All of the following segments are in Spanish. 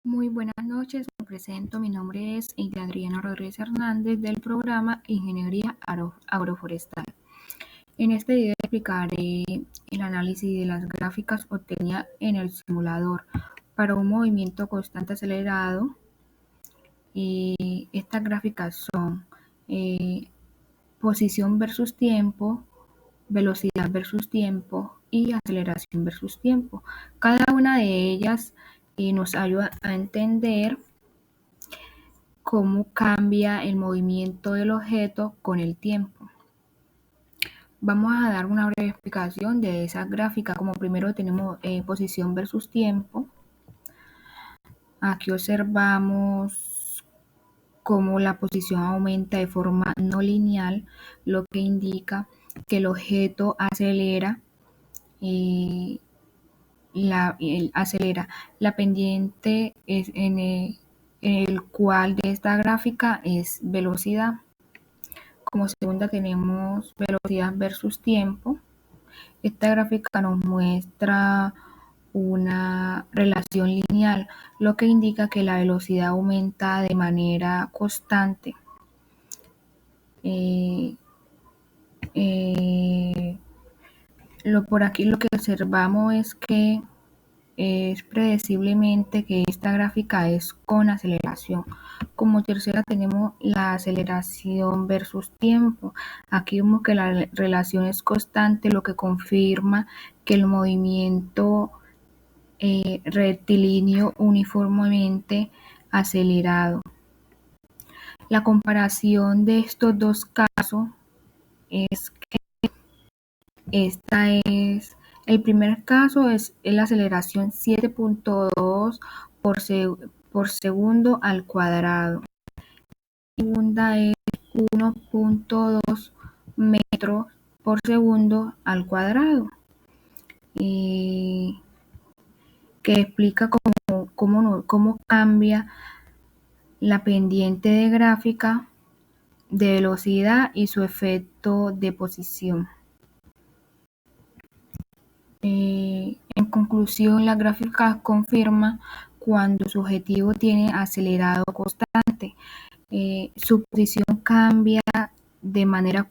Muy buenas noches, me presento, mi nombre es Adriana Rodríguez Hernández del programa Ingeniería Agroforestal. En este video explicaré el análisis de las gráficas obtenidas en el simulador para un movimiento constante acelerado. Estas gráficas son posición versus tiempo, velocidad versus tiempo y aceleración versus tiempo. Cada una de ellas nos ayuda a entender cómo cambia el movimiento del objeto con el tiempo. Vamos a dar una breve explicación de esa gráfica. Como primero tenemos posición versus tiempo. Aquí observamos cómo la posición aumenta de forma no lineal, lo que indica que el objeto acelera. La pendiente es en el cual de esta gráfica es velocidad. Como segunda tenemos velocidad versus tiempo. Esta gráfica nos muestra una relación lineal, lo que indica que la velocidad aumenta de manera constante. Por aquí lo que observamos es que es predeciblemente que esta gráfica es con aceleración. Como tercera tenemos la aceleración versus tiempo. Aquí vemos que la relación es constante, lo que confirma que el movimiento rectilíneo uniformemente acelerado. La comparación de estos dos casos es que el primer caso es la aceleración 7.2 por segundo al cuadrado. La segunda es 1.2 metros por segundo al cuadrado, que explica cómo cambia la pendiente de gráfica de velocidad y su efecto de posición. En conclusión, la gráfica confirma cuando su objetivo tiene acelerado constante. Su posición cambia de manera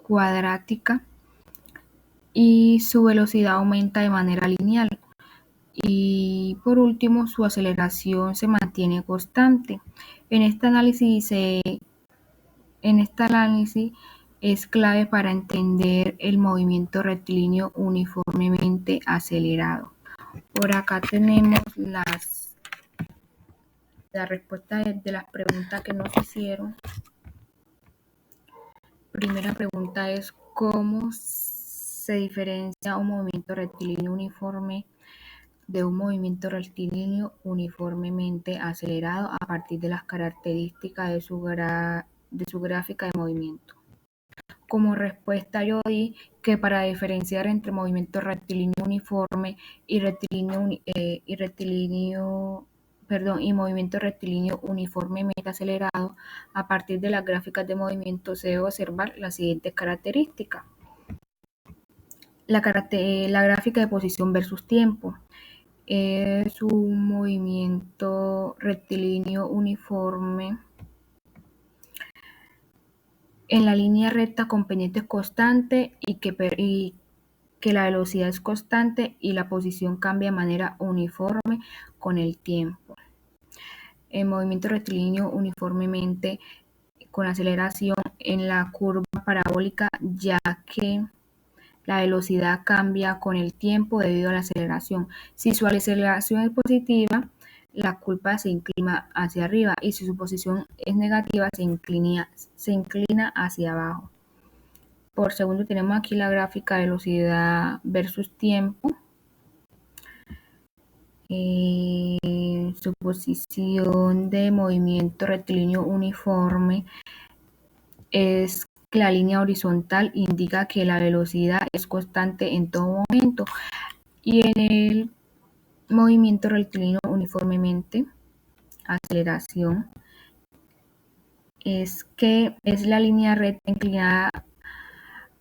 cuadrática y su velocidad aumenta de manera lineal. Y por último, su aceleración se mantiene constante. En este análisis es clave para entender el movimiento rectilíneo uniformemente acelerado. Por acá tenemos la respuesta de las preguntas que nos hicieron. Primera pregunta es: ¿cómo se diferencia un movimiento rectilíneo uniforme de un movimiento rectilíneo uniformemente acelerado a partir de las características de su gráfica de movimiento? Como respuesta yo di que para diferenciar entre movimiento rectilíneo uniforme y movimiento rectilíneo uniformemente acelerado, a partir de las gráficas de movimiento se debe observar las siguientes características. La gráfica de posición versus tiempo es un movimiento rectilíneo uniforme en la línea recta con pendientes constantes y que la velocidad es constante y la posición cambia de manera uniforme con el tiempo. El movimiento rectilíneo uniformemente con aceleración en la curva parabólica, ya que la velocidad cambia con el tiempo debido a la aceleración. Si su aceleración es positiva, la curva se inclina hacia arriba, y si su posición es negativa, se inclina hacia abajo. Por segundo tenemos aquí la gráfica de velocidad versus tiempo. Su posición de movimiento rectilíneo uniforme es que la línea horizontal indica que la velocidad es constante en todo momento, y en el movimiento rectilíneo uniformemente aceleración es la línea recta inclinada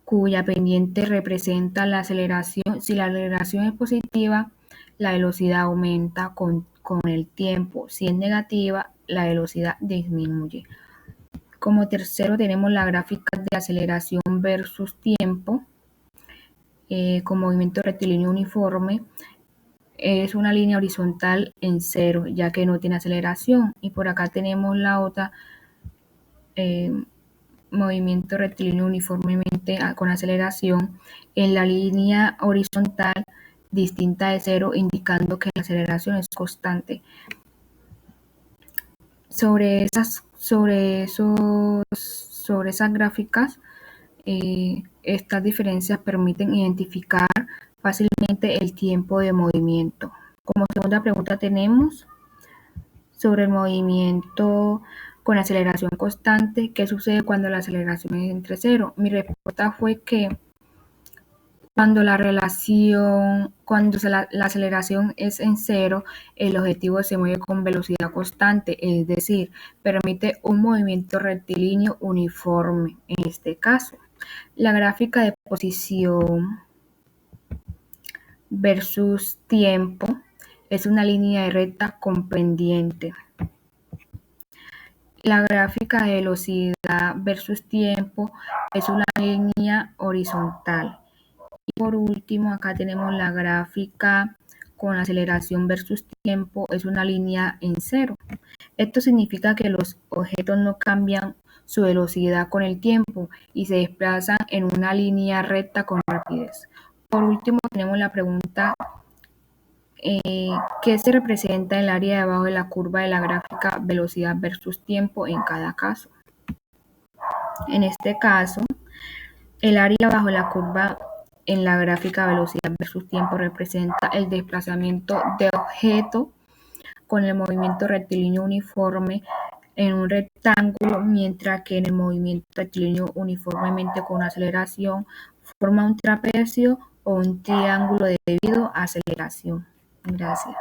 cuya pendiente representa la aceleración. Si la aceleración es positiva, la velocidad aumenta con con el tiempo. Si es negativa, la velocidad disminuye. Como tercero tenemos la gráfica de aceleración versus tiempo con movimiento rectilíneo uniforme. Es una línea horizontal en cero, ya que no tiene aceleración. Y por acá tenemos la otra, movimiento rectilíneo uniformemente con aceleración en la línea horizontal distinta de cero, indicando que la aceleración es constante. Sobre esas gráficas, estas diferencias permiten identificar fácilmente el tiempo de movimiento. Como segunda pregunta tenemos sobre el movimiento con aceleración constante, ¿qué sucede cuando la aceleración es entre cero? Mi respuesta fue que cuando la aceleración es en cero, el objetivo se mueve con velocidad constante, es decir, permite un movimiento rectilíneo uniforme. En este caso, la gráfica de posición versus tiempo es una línea recta con pendiente. La gráfica de velocidad versus tiempo es una línea horizontal. Y por último, acá tenemos la gráfica con aceleración versus tiempo, es una línea en cero. Esto significa que los objetos no cambian su velocidad con el tiempo y se desplazan en una línea recta con rapidez. Por último, tenemos la pregunta ¿qué se representa en el área de abajo de la curva de la gráfica velocidad versus tiempo en cada caso? En este caso, el área bajo la curva en la gráfica velocidad versus tiempo representa el desplazamiento de objeto con el movimiento rectilíneo uniforme en un rectángulo, mientras que en el movimiento rectilíneo uniformemente con aceleración forma un trapecio o un triángulo debido a aceleración. Gracias.